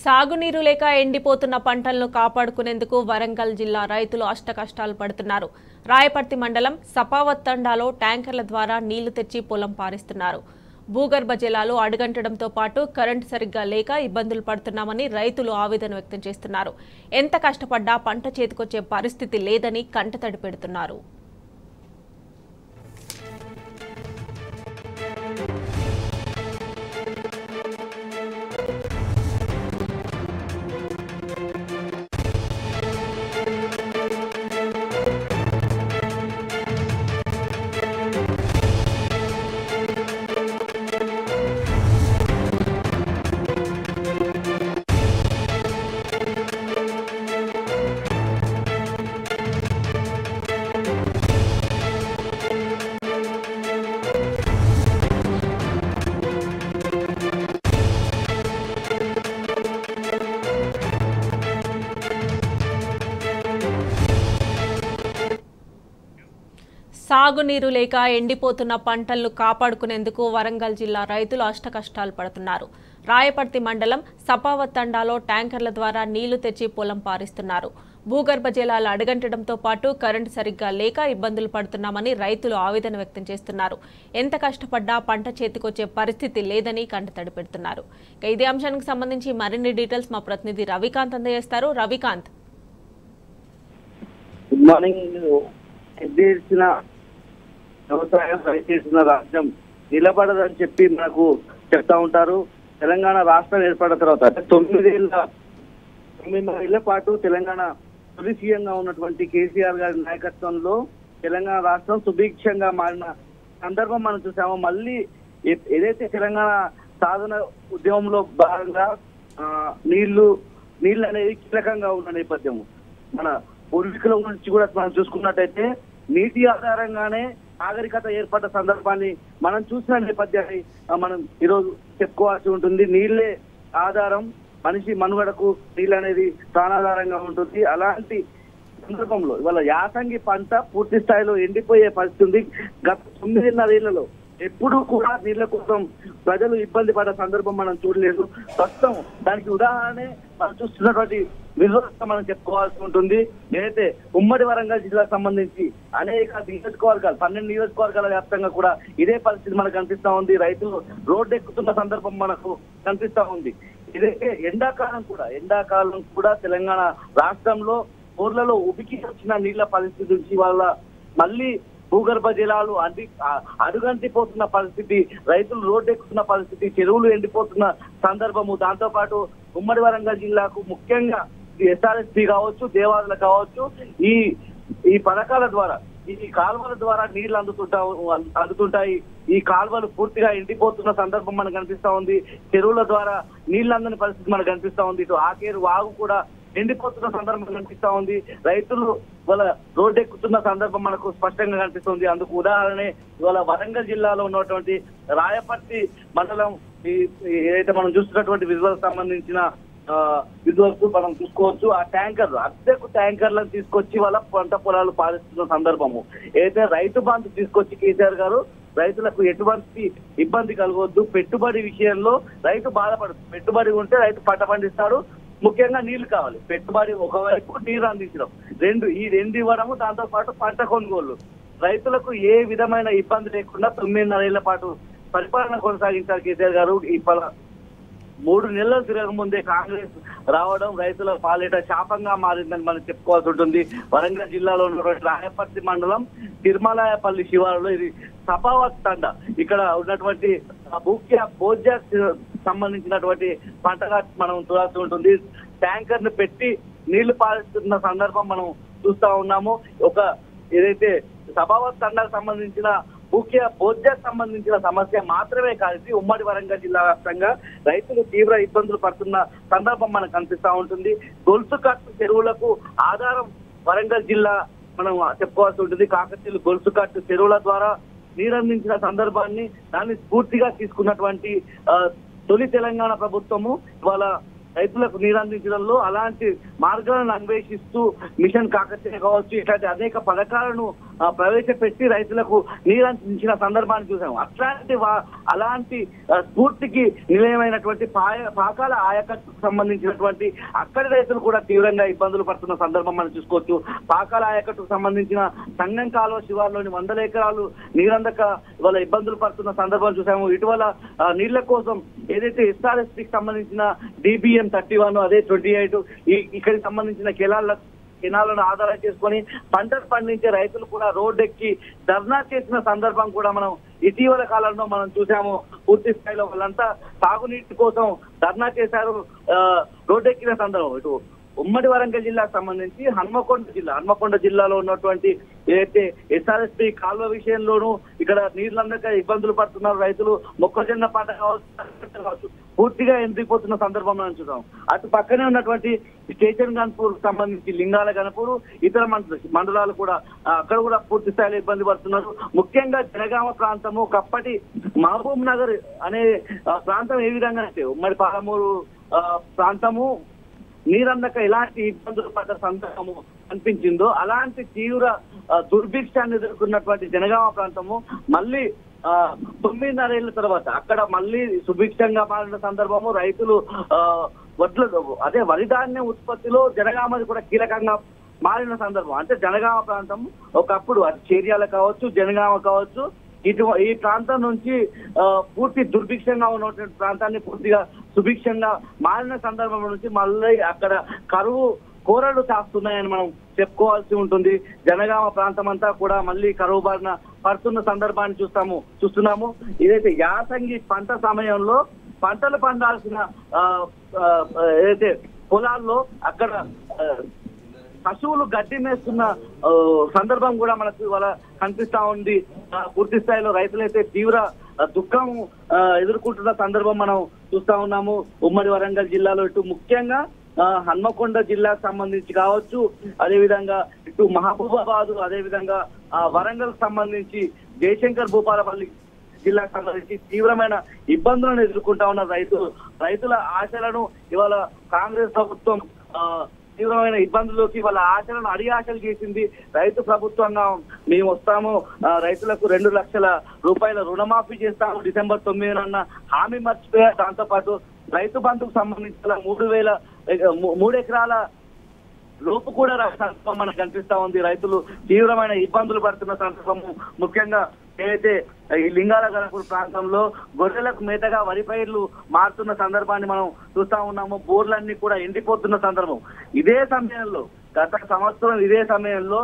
సాగునీరు లేక ఎండిపోతున్న పంటలను కాపాడుకునేందుకు వరంగల్ జిల్లా రైతులు అష్టకష్టాలు పడుతున్నారు. రాయపర్తి మండలం సపావత్ తండాలో ట్యాంకర్ల ద్వారా నీళ్లు తెచ్చి పొలం పారిస్తున్నారు. భూగర్భ జలాలు అడుగంటడంతో పాటు కరెంటు సరిగ్గా లేక ఇబ్బందులు పడుతున్నామని రైతులు ఆవేదన వ్యక్తం చేస్తున్నారు. ఎంత కష్టపడ్డా పంట చేతికొచ్చే పరిస్థితి లేదని కంటతడి పెడుతున్నారు. సాగునీరు లేక ఎండిపోతున్న పంటలను కాపాడుకునేందుకు వరంగల్ జిల్లా రైతులు అష్టకష్టాలు పడుతున్నారు. రాయపర్తి మండలం సపావత్ తండాలో ట్యాంకర్ల ద్వారా నీళ్లు తెచ్చి పొలం పారిస్తున్నారు. భూగర్భ జలాలు అడుగంటడంతో పాటు కరెంటు సరిగ్గా లేక ఇబ్బందులు పడుతున్నామని రైతులు ఆవేదన వ్యక్తం చేస్తున్నారు. ఎంత కష్టపడ్డా పంట చేతికొచ్చే పరిస్థితి లేదని కంటతడి పెడుతున్నారు. ఇదే అంశానికి సంబంధించి మరిన్ని డీటెయిల్స్ మా ప్రతినిధి రవికాంత్ అందజేస్తారు. Ravikanth, good morning. వ్యవసాయం చేసిన రాజ్యం నిలబడదని చెప్పి మనకు చెప్తా ఉంటారు. తెలంగాణ రాష్ట్రం ఏర్పడిన తర్వాత 9 పాటు తెలంగాణ తొలి సీఎంగా ఉన్నటువంటి కేసీఆర్ గారి నాయకత్వంలో తెలంగాణ రాష్ట్రం సుభిక్షంగా మారిన సందర్భం మనం చూసాము. మళ్ళీ ఏదైతే తెలంగాణ సాధన ఉద్యమంలో భాగంగా నీళ్లు అనేది కీలకంగా ఉన్న నేపథ్యము. మన పూర్వీకుల నుంచి కూడా మనం చూసుకున్నట్టయితే నీటి ఆధారంగానే నాగరికత ఏర్పడ్డ సందర్భాన్ని మనం చూసిన నేపథ్యాన్ని మనం ఈరోజు చెప్పుకోవాల్సి ఉంటుంది. నీళ్లే ఆధారం, మనిషి మనుగడకు నీళ్ళు అనేది ప్రాణాధారంగా ఉంటుంది. అలాంటి సందర్భంలో ఇవాళ యాసంగి పంట పూర్తి స్థాయిలో ఎండిపోయే పరిస్థితి ఉంది. గత 9.5 ఏళ్లలో ఎప్పుడూ కూడా నీళ్ల కోసం ప్రజలు ఇబ్బంది పడ్డ సందర్భం మనం చూడలేదు. ప్రస్తుతం దానికి ఉదాహరణే మనం చూస్తున్నటువంటి విజువల్స్ మనం చెప్పుకోవాల్సి ఉంటుంది. ఏదైతే ఉమ్మడి వరంగల్ జిల్లాకు సంబంధించి అనేక నియోజకవర్గాలు 12 నియోజకవర్గాల వ్యాప్తంగా కూడా ఇదే పరిస్థితి మనకు కనిపిస్తా ఉంది. రైతులు రోడ్డు ఎక్కుతున్న సందర్భం మనకు కనిపిస్తా ఉంది. ఇదైతే ఎండాకాలం కూడా తెలంగాణ రాష్ట్రంలో ఊర్లలో ఉబికి వచ్చిన నీళ్ల పరిస్థితి నుంచి వాళ్ళ మళ్ళీ భూగర్భ జలాలు అడుగంటిపోతున్న పరిస్థితి, రైతులు రోడ్డు ఎక్కుతున్న పరిస్థితి, చెరువులు ఎండిపోతున్న సందర్భము. దాంతో పాటు ఉమ్మడి వరంగల్ జిల్లాకు ముఖ్యంగా ఎస్ఆర్ఎస్పీ కావచ్చు, దేవాదులు కావచ్చు, ఈ పథకాల ద్వారా ఈ కాలువల ద్వారా నీళ్లు అందుతుంటాయి. ఈ కాలువలు పూర్తిగా ఎండిపోతున్న సందర్భం మనకు కనిపిస్తా ఉంది. చెరువుల ద్వారా నీళ్లు అందని పరిస్థితి మనకు కనిపిస్తా ఉంది. ఇటు ఆకేరు వాగు కూడా ఎండిపోతున్న సందర్భం కనిపిస్తా ఉంది. రైతులు వాళ్ళ రోడ్డు ఎక్కుతున్న సందర్భం మనకు స్పష్టంగా కనిపిస్తుంది. అందుకు ఉదాహరణే ఇవాళ వరంగల్ జిల్లాలో ఉన్నటువంటి రాయపర్తి మండలం ఏదైతే మనం చూస్తున్నటువంటి విజువల్స్ సంబంధించిన విజువల్స్ మనం చూసుకోవచ్చు. ఆ అద్దెకు ట్యాంకర్లను తీసుకొచ్చి వాళ్ళ పంట పొలాలు పారిస్తున్న సందర్భము. ఏదైతే రైతు బంధు తీసుకొచ్చి కేసీఆర్ గారు రైతులకు ఎటువంటి ఇబ్బంది కలగొద్దు, పెట్టుబడి విషయంలో రైతు బాధపడదు. పెట్టుబడి ఉంటే రైతు పంట పండిస్తాడు. ముఖ్యంగా నీళ్లు కావాలి. పెట్టుబడి ఒకవైపు, నీరు అందించడం ఈ రెండు ఇవ్వడము, దాంతో పాటు పంట కొనుగోలు. రైతులకు ఏ విధమైన ఇబ్బంది లేకుండా 9.5 ఏళ్ల పాటు పరిపాలన కొనసాగించారు కేసీఆర్ గారు. 3 నెలలు తిరగక ముందే కాంగ్రెస్ రావడం రైతుల పాలిట శాపంగా మారిందని మనం చెప్పుకోవాల్సి ఉంటుంది. వరంగల్ జిల్లాలో ఉన్నటువంటి రాయపర్తి మండలం తిరుమలాయపల్లి శివారులో ఇది సపావత్ తండ. ఇక్కడ ఉన్నటువంటి భోజ్య సంబంధించినటువంటి పంటగా మనం చూడాల్సి ఉంటుంది. ట్యాంకర్ ను పెట్టి నీళ్లు పారిస్తున్న సందర్భం మనం చూస్తా ఉన్నాము. ఏదైతే సపావత్ తండకు సంబంధించిన భోజ్యకు సంబంధించిన సమస్య మాత్రమే కాదు, ఉమ్మడి వరంగల్ జిల్లా వ్యాప్తంగా రైతులు తీవ్ర ఇబ్బందులు పడుతున్న సందర్భం మనకు కనిపిస్తా ఉంటుంది. గొలుసుకట్టు చెరువులకు ఆధారం వరంగల్ జిల్లా మనం చెప్పుకోవాల్సి ఉంటుంది. కాకతీయులు గొలుసుకట్టు చెరువుల ద్వారా నీరందించిన సందర్భాన్ని దాన్ని స్ఫూర్తిగా తీసుకున్నటువంటి తొలి తెలంగాణ ప్రభుత్వము ఇవాళ రైతులకు నీరందించడంలో అలాంటి మార్గాలను అన్వేషిస్తూ మిషన్ కాకతీయ కావచ్చు, ఇట్లాంటి అనేక పథకాలను ప్రవేశపెట్టి రైతులకు నీరందించిన సందర్భాన్ని చూసాము. అలాంటి స్ఫూర్తికి నిలయమైనటువంటి పాకాల ఆయకట్టుకు సంబంధించినటువంటి అక్కడి రైతులు కూడా తీవ్రంగా ఇబ్బందులు పడుతున్న సందర్భం మనం చూసుకోవచ్చు. పాకాల ఆయకట్టుకు సంబంధించిన సంగం కాలువ శివార్లోని 100 ఎకరాలు నీరందక వాళ్ళ ఇబ్బందులు పడుతున్న సందర్భం చూసాము. ఇటీవల నీళ్ల కోసం ఏదైతే ఎస్ఆర్ఎస్పీకి సంబంధించిన DBM 31 అదే 28 ఇక్కడికి సంబంధించిన కెనాలను ఆధారం చేసుకొని పంటలు పండించే రైతులు కూడా రోడ్డెక్కి ధర్నా చేసిన సందర్భం కూడా మనం ఇటీవల కాలంలో మనం చూసాము. పూర్తి స్థాయిలో వాళ్ళంతా తాగునీటి కోసం ధర్నా చేశారు, రోడ్డెక్కిన సందర్భం. ఇటు ఉమ్మడి వరంగల్ జిల్లాకు సంబంధించి హన్మకొండ జిల్లాలో ఉన్నటువంటి ఏదైతే ఎస్ఆర్ఎస్పీ కాలువ విషయంలోనూ ఇక్కడ నీళ్ళందక ఇబ్బందులు పడుతున్నారు రైతులు. మొక్కజొన్న పంట కావచ్చు పూర్తిగా ఎండిపోతున్న సందర్భం మనం చూద్దాం. అటు పక్కనే ఉన్నటువంటి స్టేషన్ గన్పూర్ సంబంధించి లింగాల గణపూర్ ఇతర మండలాలు కూడా అక్కడ కూడా పూర్తి స్థాయిలో ఇబ్బంది పడుతున్నారు. ముఖ్యంగా జనగామ ప్రాంతము, కప్పటి, మహబూబ్ నగర్ అనే ప్రాంతం ఏ విధంగా అయితే ఉమ్మడి పాలమూరు ప్రాంతము నీరందక ఎలాంటి ఇబ్బందులు పడ్డ సందర్భము అనిపించిందో అలాంటి తీవ్ర దుర్భిక్షాన్ని ఎదుర్కొన్నటువంటి జనగామ ప్రాంతము మళ్ళీ 9.5 ఏళ్ల తర్వాత అక్కడ మళ్ళీ సుభిక్షంగా మారిన సందర్భము. రైతులు వరి ధాన్యం ఉత్పత్తిలో జనగామది కూడా కీలకంగా మారిన సందర్భం. అంటే జనగామ ప్రాంతం ఒకప్పుడు అది చేర్యాల కావచ్చు, జనగామ కావచ్చు, ఈ ప్రాంతం నుంచి పూర్తి దుర్భిక్షంగా ఉన్నటువంటి ప్రాంతాన్ని పూర్తిగా సుభిక్షంగా మారిన సందర్భం నుంచి మళ్ళీ అక్కడ కరువు కోరలు చాస్తున్నాయని మనం చెప్పుకోవాల్సి ఉంటుంది. జనగామ ప్రాంతం అంతా కూడా మళ్ళీ కరువు బారిన పడుతున్న సందర్భాన్ని చూస్తున్నాము. ఇదైతే యాసంగి పంట సమయంలో పంటలు పండాల్సిన ఏదైతే పొలాల్లో అక్కడ పశువులు గడ్డి మేస్తున్న సందర్భం కూడా మనకు ఇవాళ కనిపిస్తా ఉంది. పూర్తి స్థాయిలో రైతులైతే తీవ్ర దుఃఖం ఎదుర్కొంటున్న సందర్భం మనం చూస్తా ఉన్నాము. ఉమ్మడి వరంగల్ జిల్లాలో ఇటు ముఖ్యంగా హన్మకొండ జిల్లాకు సంబంధించి కావచ్చు, అదేవిధంగా ఇటు మహబూబాబాద్, అదేవిధంగా వరంగల్ సంబంధించి జయశంకర్ భూపాలపల్లి జిల్లాకు సంబంధించి తీవ్రమైన ఇబ్బందులను ఎదుర్కొంటా ఉన్న రైతుల ఆశలను ఇవాళ కాంగ్రెస్ ప్రభుత్వం తీవ్రమైన ఇబ్బందుల్లోకి వాళ్ళ ఆశలను ఆశలు చేసింది. రైతు ప్రభుత్వంగా మేము వస్తాము, రైతులకు 2 లక్షల రూపాయల రుణమాఫీ చేస్తాము డిసెంబర్ 9న హామీ మర్చిపోయారు. దాంతో పాటు రైతు బంధుకు సంబంధించిన 3 ఎకరాల లోపు కూడా సందర్భం మనకు కనిపిస్తా ఉంది. రైతులు తీవ్రమైన ఇబ్బందులు పడుతున్న సందర్భము. ముఖ్యంగా ఏదైతే ఈ లింగాల గణపూర్ ప్రాంతంలో గొర్రెలకు మేతగా వరి పైర్లు మారుతున్న సందర్భాన్ని మనం చూస్తా ఉన్నాము. బోర్లన్నీ కూడా ఎండిపోతున్న సందర్భం. ఇదే సమయంలో గత సంవత్సరం ఇదే సమయంలో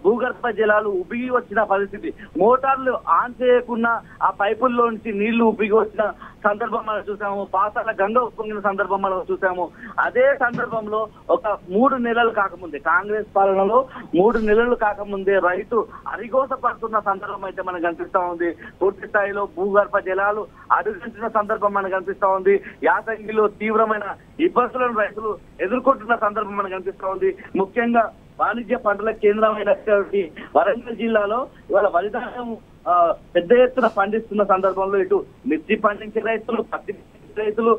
భూగర్భ జలాలు ఉబ్బిగి వచ్చిన పరిస్థితి. మోటార్లు ఆన్ చేయకుండా ఆ పైపుల్లో నుంచి నీళ్లు ఉబ్బిగి వచ్చిన సందర్భం మనం చూసాము. పాతాల గంగ ఉప్పొంగిన సందర్భం మనం చూసాము. అదే సందర్భంలో ఒక 3 నెలలు కాకముందే, కాంగ్రెస్ పాలనలో 3 నెలలు కాకముందే రైతు అరిగోస పడుతున్న సందర్భం అయితే మనకు కనిపిస్తా ఉంది. పూర్తి స్థాయిలో భూగర్భ జలాలు అడుగంటిన సందర్భం మనకు కనిపిస్తా ఉంది. యాసంగిలో తీవ్రమైన ఇబ్బందులను రైతులు ఎదుర్కొంటున్న సందర్భం మనకు కనిపిస్తా ఉంది. ముఖ్యంగా వాణిజ్య పంటల కేంద్రమైనటువంటి వరంగల్ జిల్లాలో ఇవాళ వరి ధాన్యం పెద్ద ఎత్తున పండిస్తున్న సందర్భంలో ఇటు మిర్చి పండించే రైతులు, పత్తి రైతులు,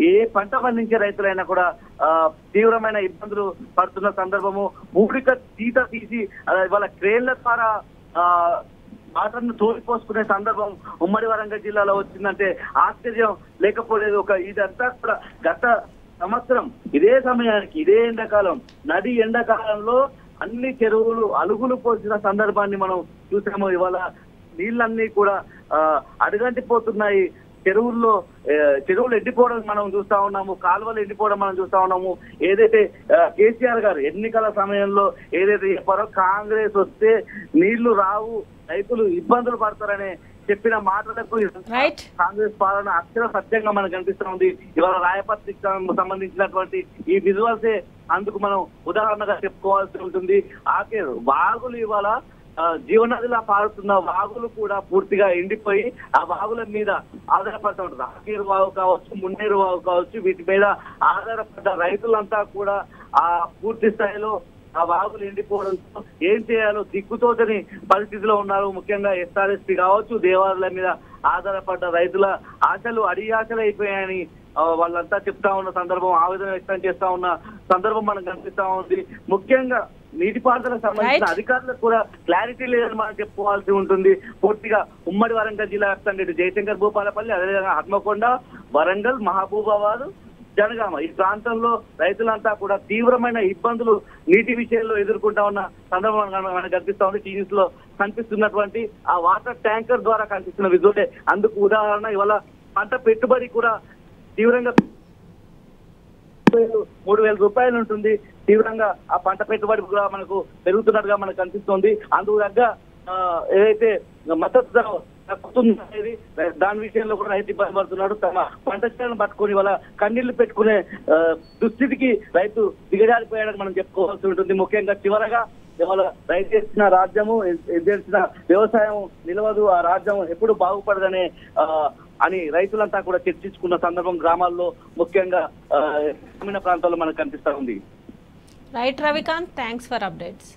ఏ పంట పండించే రైతులైనా కూడా తీవ్రమైన ఇబ్బందులు పడుతున్న సందర్భము. పూడిక తీత తీసి ఇవాళ క్రేన్ల ద్వారా వాటర్ను తోలిపోసుకునే సందర్భం ఉమ్మడి వరంగల్ జిల్లాలో వచ్చిందంటే ఆశ్చర్యం లేకపోలేదు. ఇదంతా కూడా గత సంవత్సరం ఇదే సమయానికి, ఇదే ఎండాకాలం, నడి ఎండాకాలంలో అన్ని చెరువులు అలుగులు పోసిన సందర్భాన్ని మనం చూసాము. ఇవాళ నీళ్ళన్నీ కూడా అడుగంటిపోతున్నాయి. చెరువులు ఎండిపోవడం మనం చూస్తా ఉన్నాము, కాలువలు ఎండిపోవడం మనం చూస్తా ఉన్నాము. ఏదైతే కేసీఆర్ గారు ఎన్నికల సమయంలో ఏదైతే చెప్పారో కాంగ్రెస్ వస్తే నీళ్లు రావు, రైతులు ఇబ్బందులు పడతారనే చెప్పిన మాటలకు కాంగ్రెస్ పాలన అక్షర సత్యంగా మనకు కనిపిస్తూ ఉంది. ఇవాళ రాయపత్రికి సంబంధించినటువంటి ఈ విజువల్సే అందుకు మనం ఉదాహరణగా చెప్పుకోవాల్సి ఉంటుంది. వాగులు ఇవాళ జీవనదిలా పారుతున్న వాగులు కూడా పూర్తిగా ఎండిపోయి ఆ వాగుల మీద ఆధారపడుతూ ఉంటుంది. ఆకేరు వాగు కావచ్చు, మున్నేరు వాగు కావచ్చు, వీటి మీద ఆధారపడ్డ రైతులంతా కూడా ఆ పూర్తి స్థాయిలో ఆ వాగులు ఎండిపోవడంతో ఏం చేయాలో దిక్కుతోచని పరిస్థితిలో ఉన్నారు. ముఖ్యంగా ఎస్ఆర్ఎస్పీ కావచ్చు, దేవాలయాల మీద ఆధారపడ్డ రైతుల ఆశలు ఆశలు అయిపోయాయని వాళ్ళంతా చెప్తా ఉన్న సందర్భం, ఆవేదన వ్యక్తం చేస్తా ఉన్న సందర్భం మనకు కనిపిస్తా ఉంది. ముఖ్యంగా నీటిపారుదలకు సంబంధించిన అధికారులకు కూడా క్లారిటీ లేదని మనం చెప్పుకోవాల్సి ఉంటుంది. పూర్తిగా ఉమ్మడి వరంగల్ జిల్లా వ్యాప్తంగా ఇటు జయశంకర్ భూపాలపల్లి, అదేవిధంగా హన్మకొండ, వరంగల్, మహబూబాబాద్, జనగామ ఈ ప్రాంతంలో రైతులంతా కూడా తీవ్రమైన ఇబ్బందులు నీటి విషయంలో ఎదుర్కొంటా ఉన్న సందర్భం మనకు కనిపిస్తా ఉంది. టీవీస్ లో కనిపిస్తున్నటువంటి ఆ వాటర్ ట్యాంకర్ ద్వారా కనిపిస్తున్న విజువలే అందుకు ఉదాహరణ. ఇవాళ పంట పెట్టుబడి కూడా తీవ్రంగా 3,000 రూపాయలు ఉంటుంది. తీవ్రంగా ఆ పంట పెట్టుబడి కూడా మనకు పెరుగుతున్నట్టుగా మనకు కనిపిస్తోంది. అందుకు తగ్గ ఏదైతే మద్దతు ధర తగ్గుతుంది దాని విషయంలో కూడా రైతు ఇబ్బంది పడుతున్నాడు. తమ పంట చేలను పట్టుకుని వాళ్ళ కన్నీళ్లు పెట్టుకునే దుస్థితికి రైతు దిగజారిపోయాడని మనం చెప్పుకోవాల్సి ఉంటుంది. ముఖ్యంగా చివరగా ఇవాళ రైతు చేసిన రాజ్యము చేసిన వ్యవసాయం నిలవదు, ఆ రాజ్యం ఎప్పుడు బాగుపడదనే అని రైతులంతా కూడా చర్చించుకున్న సందర్భం గ్రామాల్లో ముఖ్యంగా గ్రామీణ ప్రాంతాల్లో మనకు కనిపిస్తా ఉంది. Right Ravikanth, thanks for updates.